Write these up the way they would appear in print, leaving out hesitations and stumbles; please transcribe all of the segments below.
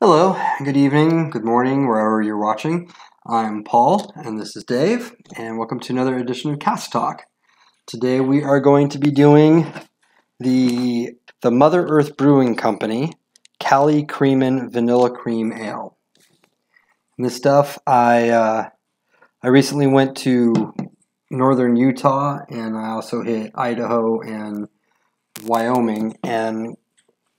Hello, good evening, good morning, wherever you're watching. I'm Paul, and this is Dave, and welcome to another edition of Casktalk. Today we are going to be doing the Mother Earth Brewing Company Cali Creamin Vanilla Cream Ale. And this stuff, I recently went to northern Utah, and I also hit Idaho and Wyoming, and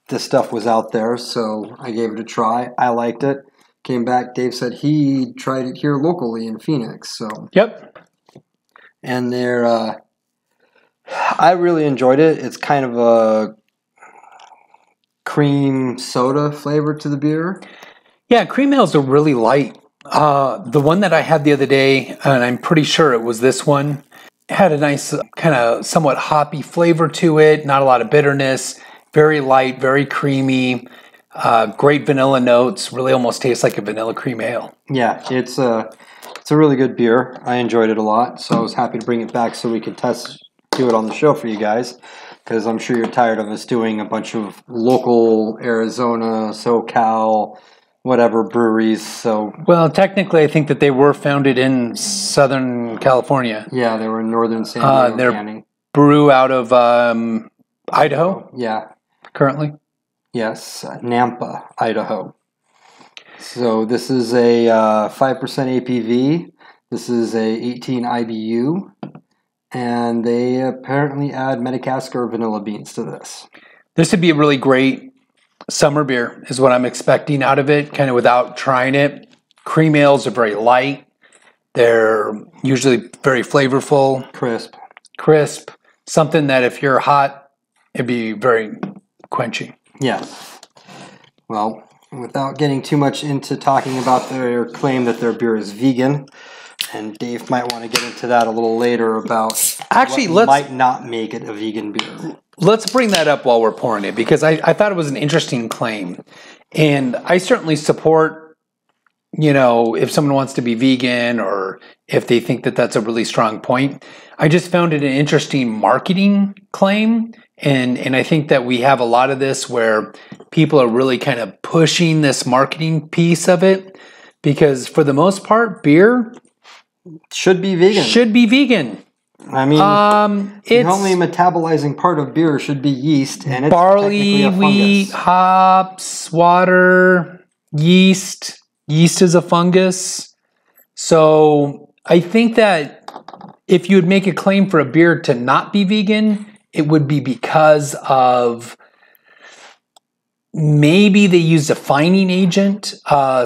this stuff was out there, so I gave it a try. I liked it. Came back. Dave said he tried it here locally in Phoenix. So yep. And I really enjoyed it. It's kind of a cream soda flavor to the beer. Yeah, cream ales are really light. The one that I had the other day, and I'm pretty sure it was this one, had a nice kind of somewhat hoppy flavor to it. Not a lot of bitterness. Very light, very creamy, great vanilla notes. Really almost tastes like a vanilla cream ale. Yeah, it's a really good beer. I enjoyed it a lot, so I was happy to bring it back so we could do it on the show for you guys, because I'm sure you're tired of us doing a bunch of local Arizona, SoCal, whatever breweries. So well, technically, I think that they were founded in Southern California. Yeah, they were in northern San Diego they're County. Brew out of Idaho. Yeah. Currently? Yes, Nampa, Idaho. So this is a 5% APV. This is a 18 IBU. And they apparently add Madagascar vanilla beans to this. This would be a really great summer beer is what I'm expecting out of it, kind of without trying it. Cream ales are very light. They're usually very flavorful. Crisp. Something that if you're hot, it'd be very quenching. Yeah. Well, without getting too much into talking about their claim that their beer is vegan, and Dave might want to get into that a little later about what might not make it a vegan beer. Let's bring that up while we're pouring it, because I thought it was an interesting claim. And I certainly support, if someone wants to be vegan or if they think that that's a really strong point. I just found it an interesting marketing claim. And I think that we have a lot of this where people are really kind of pushing this marketing piece of it, because for the most part, beer should be vegan. I mean, the only metabolizing part of beer should be yeast, and it's barley, wheat, hops, water, yeast. Yeast is a fungus. So I think that if you would make a claim for a beer to not be vegan, it would be because of maybe they used a fining agent.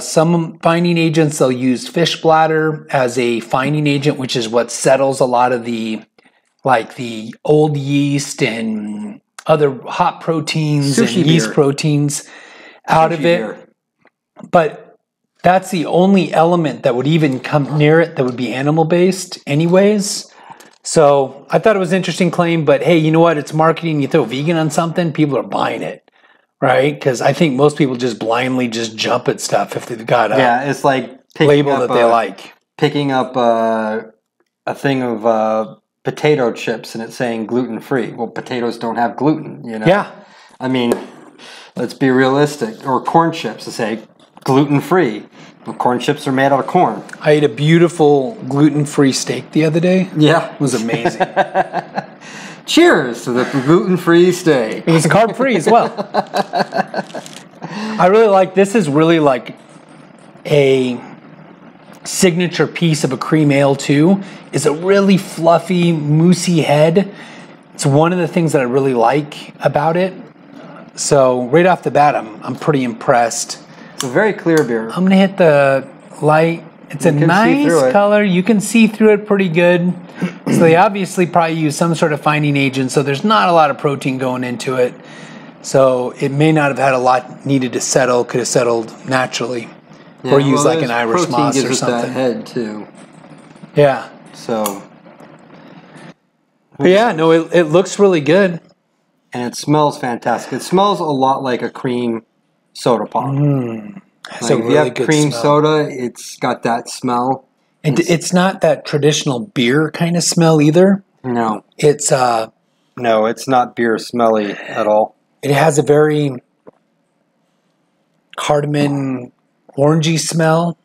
Some fining agents, they'll use fish bladder as a fining agent, which is what settles a lot of the old yeast and other hot proteins and yeast proteins out of it. But that's the only element that would even come near it that would be animal-based anyways. So I thought it was an interesting claim, but hey, you know what? It's marketing. You throw vegan on something, people are buying it, right? Because I think most people just blindly just jump at stuff if they've got it's like label that they like. Picking up a thing of potato chips and it's saying gluten-free. Well, potatoes don't have gluten, Yeah. I mean, let's be realistic. Or corn chips to say gluten-free. Well, corn chips are made out of corn. I ate a beautiful gluten-free steak the other day. Yeah. It was amazing. Cheers to the gluten-free steak. It was carb-free as well. I really like, this is really like a signature piece of a cream ale too. It's a really fluffy, moussey head. It's one of the things that I really like about it. So right off the bat, I'm pretty impressed. It's a very clear beer. I'm going to hit the light. It's a nice color. You can see through it pretty good. So they obviously probably use some sort of fining agent, so there's not a lot of protein going into it. So it may not have had a lot needed to settle, could have settled naturally. Yeah, or use like an Irish moss or something. That head too. Yeah. So. But yeah, no, it looks really good. And it smells fantastic. It smells a lot like a cream soda pop. That's a really good smell. If you have cream soda, it's got that smell. It's not that traditional beer kind of smell either. No. It's no, it's not beer smelly at all. It has a very cardamom, orangey smell.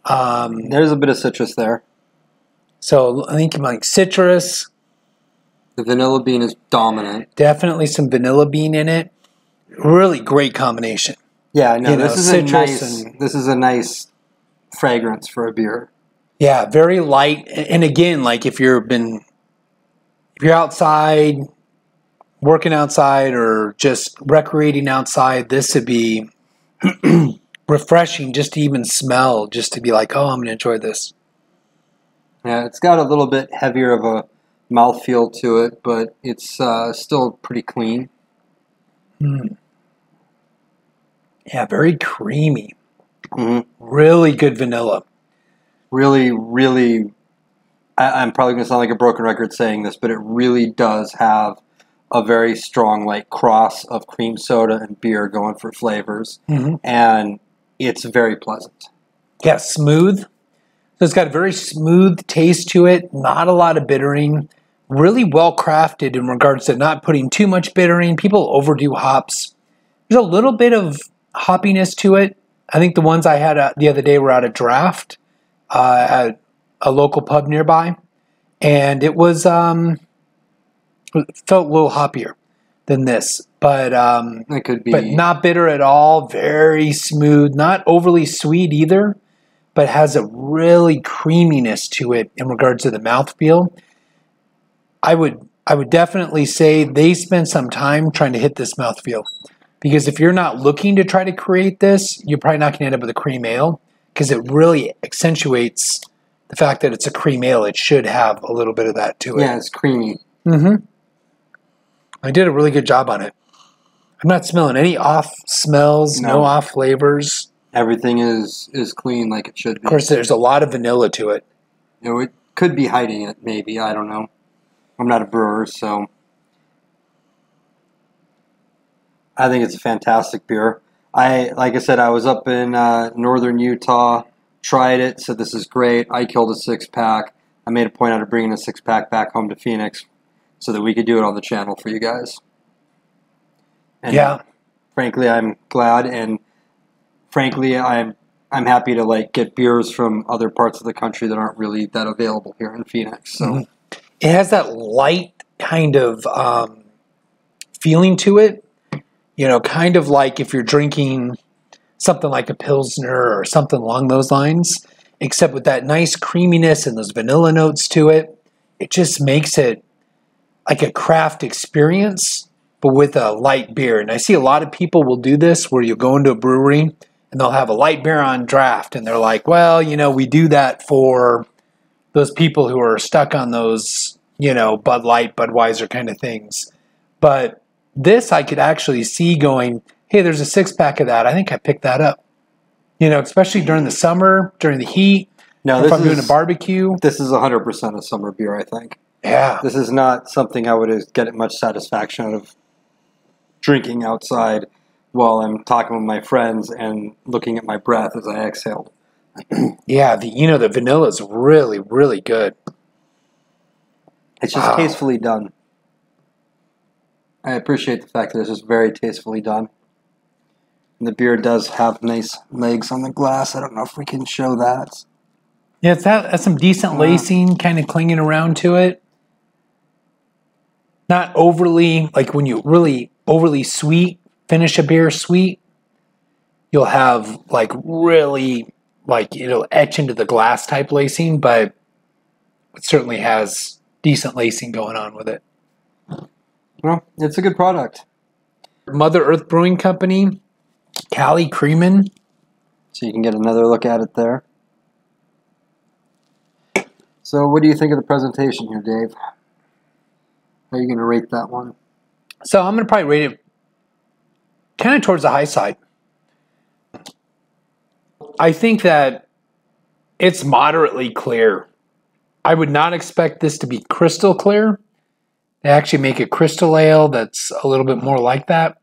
There's a bit of citrus there. So I think like citrus. The vanilla bean is dominant. Definitely some vanilla bean in it. Really great combination. Yeah, no, You know, this is a nice fragrance for a beer. Yeah, very light. And again, like if you're outside, working outside or just recreating outside, this would be refreshing just to even smell, just to be like, oh, I'm going to enjoy this. Yeah, it's got a little bit heavier of a mouthfeel to it, but it's still pretty clean. Yeah, very creamy. Mm-hmm. Really good vanilla. Really, really, I'm probably going to sound like a broken record saying this, but it really does have a very strong like cross of cream soda and beer going for flavors, and it's very pleasant. Yeah, smooth. So it's got a very smooth taste to it, not a lot of bittering, really well crafted in regards to not putting too much bittering. People overdo hops. There's a little bit of hoppiness to it. I think the ones I had the other day were out of draft at a local pub nearby, and it was felt a little hoppier than this, but It could be, but not bitter at all. Very smooth, not overly sweet either, but has a really creaminess to it in regards to the mouthfeel. I would definitely say they spent some time trying to hit this mouthfeel. Because if you're not looking to try to create this, you're probably not going to end up with a cream ale, because it really accentuates the fact that it's a cream ale. It should have a little bit of that to it. yeah, it's creamy. I did a really good job on it. I'm not smelling any off smells, no off flavors. Everything is clean like it should be. Of course, there's a lot of vanilla to it. You know, it could be hiding it, maybe. I don't know. I'm not a brewer, so I think it's a fantastic beer. Like I said, I was up in northern Utah, tried it, said this is great. I killed a 6-pack. I made a point out of bringing a 6-pack back home to Phoenix so that we could do it on the channel for you guys. And yeah. Frankly, I'm glad, and frankly, I'm happy to like get beers from other parts of the country that aren't really that available here in Phoenix. So it has that light kind of feeling to it. You know, kind of like if you're drinking something like a Pilsner or something along those lines, except with that nice creaminess and those vanilla notes to it. It just makes it like a craft experience, but with a light beer. And I see a lot of people will do this where you go into a brewery and they'll have a light beer on draft. And they're like, well, you know, we do that for those people who are stuck on those, you know, Bud Light, Budweiser kind of things. But this I could actually see going, hey, there's a 6-pack of that. I think I picked that up. You know, especially during the summer, during the heat. No, if I'm doing a barbecue. This is 100% a summer beer, I think. Yeah. This is not something I would get much satisfaction out of drinking outside while I'm talking with my friends and looking at my breath as I exhaled. Yeah, the vanilla is really, really good. It's just tastefully done. I appreciate the fact that it's just very tastefully done. And the beer does have nice legs on the glass. I don't know if we can show that. Yeah, it's has some decent lacing kind of clinging around to it. Not overly, like when you really overly sweet, finish a beer sweet, you'll have like really, like it'll etch into the glass type lacing, but it certainly has decent lacing going on with it. Well, it's a good product. Mother Earth Brewing Company, Cali, Creamin. So you can get another look at it there. So what do you think of the presentation here, Dave? How are you going to rate that one? So I'm going to probably rate it kind of towards the high side. I think that it's moderately clear. I would not expect this to be crystal clear. They actually make a crystal ale that's a little bit more like that.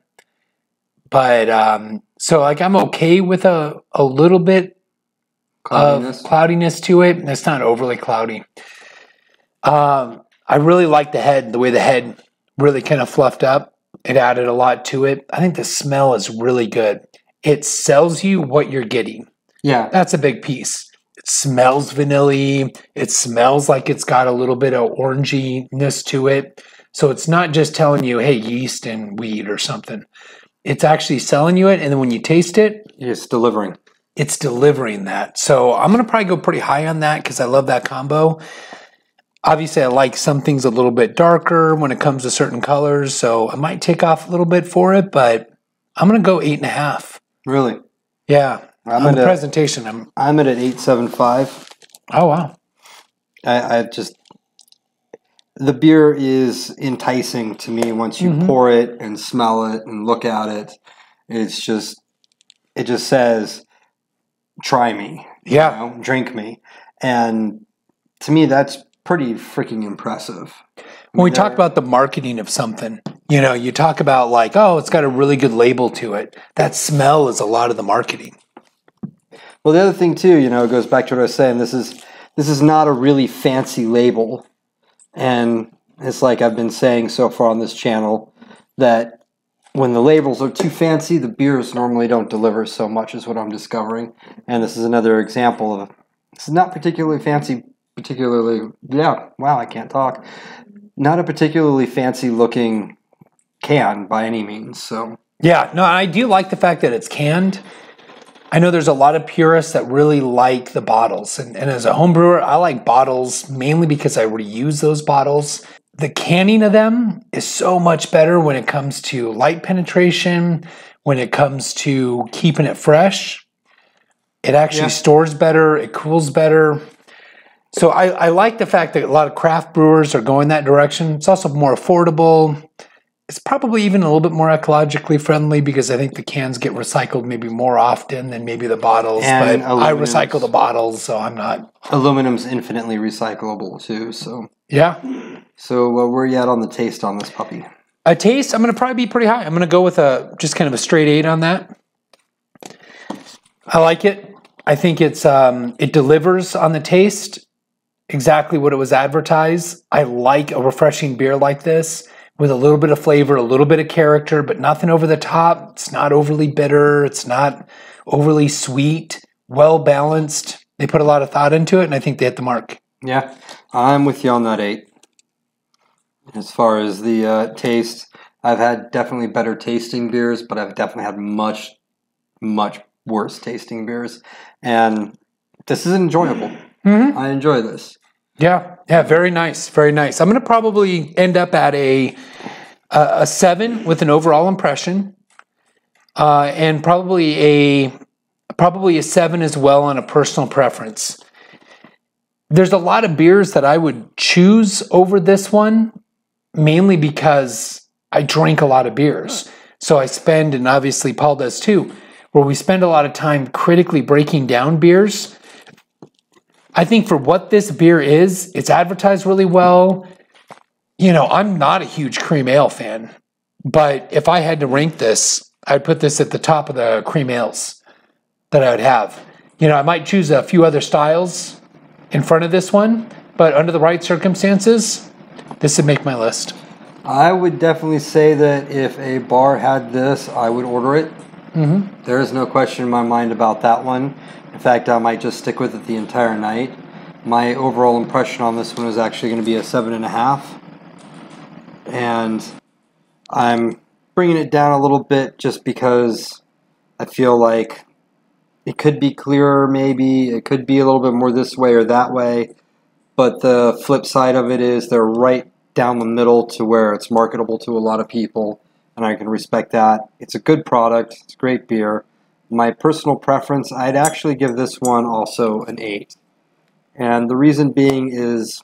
But so like I'm okay with a little bit of cloudiness to it. And it's not overly cloudy. I really like the way the head really kind of fluffed up. It added a lot to it. I think the smell is really good. it sells you what you're getting. Yeah. That's a big piece. It smells vanilla-y. It smells like it's got a little bit of oranginess to it. So it's not just telling you, hey, yeast and weed or something. It's actually selling you it, and then when you taste it, It's delivering. It's delivering that. So I'm going to probably go pretty high on that because I love that combo. Obviously, I like some things a little bit darker when it comes to certain colors, so I might take off a little bit for it, but I'm going to go 8.5. Really? Yeah. I'm on the presentation, I'm at an 8.75. Oh, wow. I just, the beer is enticing to me once you pour it and smell it and look at it. It just says, try me. Yeah. You know, drink me. And to me, that's pretty freaking impressive. When we talk about the marketing of something, you know, you talk about like, oh, it's got a really good label to it. That smell is a lot of the marketing. Well, the other thing too, you know, it goes back to what I was saying. This is not a really fancy label. And it's like I've been saying so far on this channel that when the labels are too fancy, the beers normally don't deliver so much, is what I'm discovering. And this is another example of, it's not particularly fancy, I can't talk. Not a particularly fancy looking can by any means. So yeah, no, I do like the fact that it's canned. I know there's a lot of purists that really like the bottles. And as a home brewer, I like bottles mainly because I reuse those bottles. The canning of them is so much better when it comes to light penetration, when it comes to keeping it fresh. It actually stores better, it cools better. So I like the fact that a lot of craft brewers are going that direction. It's also more affordable. It's probably even a little bit more ecologically friendly because I think the cans get recycled maybe more often than maybe the bottles. And but I recycle the bottles, so I'm not. Aluminum's infinitely recyclable too. So yeah. So where are you at on the taste on this puppy? A taste, I'm going to probably be pretty high. I'm going to go with just kind of a straight 8 on that. I like it. I think it delivers on the taste exactly what it was advertised. I like a refreshing beer like this with a little bit of flavor, a little bit of character, but nothing over the top. It's not overly bitter. It's not overly sweet. Well balanced. They put a lot of thought into it, and I think they hit the mark. Yeah, I'm with you on that 8. As far as the taste, I've had definitely better tasting beers, but I've definitely had much, much worse tasting beers. And this is enjoyable. Mm-hmm. I enjoy this. Yeah, very nice, very nice. I'm going to probably end up at a 7 with an overall impression, and probably a 7 as well on a personal preference. There's a lot of beers that I would choose over this one, mainly because I drink a lot of beers. So I spend, and obviously Paul does too, where we spend a lot of time critically breaking down beers. I think for what this beer is, it's advertised really well. You know, I'm not a huge cream ale fan, but if I had to rank this, I'd put this at the top of the cream ales that I would have. You know, I might choose a few other styles in front of this one, but under the right circumstances, this would make my list. I would definitely say that if a bar had this, I would order it. Mm-hmm. There is no question in my mind about that one. In fact, I might just stick with it the entire night. My overall impression on this one is actually going to be a 7.5. And I'm bringing it down a little bit just because I feel like it could be clearer maybe. It could be a little bit more this way or that way. But the flip side of it is they're right down the middle to where it's marketable to a lot of people. And I can respect that. It's a good product. It's great beer. My personal preference, I'd actually give this one also an 8. And the reason being is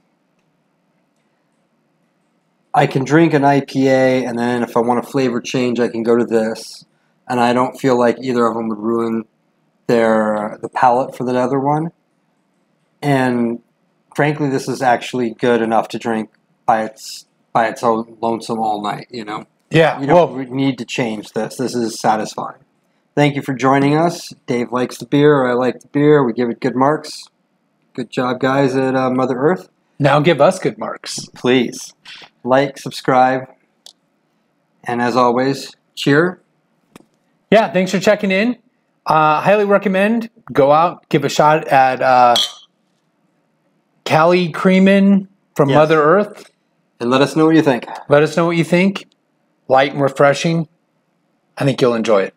I can drink an IPA, and then if I want a flavor change, I can go to this. And I don't feel like either of them would ruin the palate for the other one. And frankly, this is actually good enough to drink by its own lonesome all night, you know? Yeah. You don't need to change this. This is satisfying. Thank you for joining us. Dave likes the beer. I like the beer. We give it good marks. Good job, guys, at Mother Earth. Now give us good marks. Please. Like, subscribe. And as always, cheer. Yeah, thanks for checking in. Highly recommend. Go out, give a shot at Cali Creamin from Yes. Mother Earth. And let us know what you think. Let us know what you think. Light and refreshing. I think you'll enjoy it.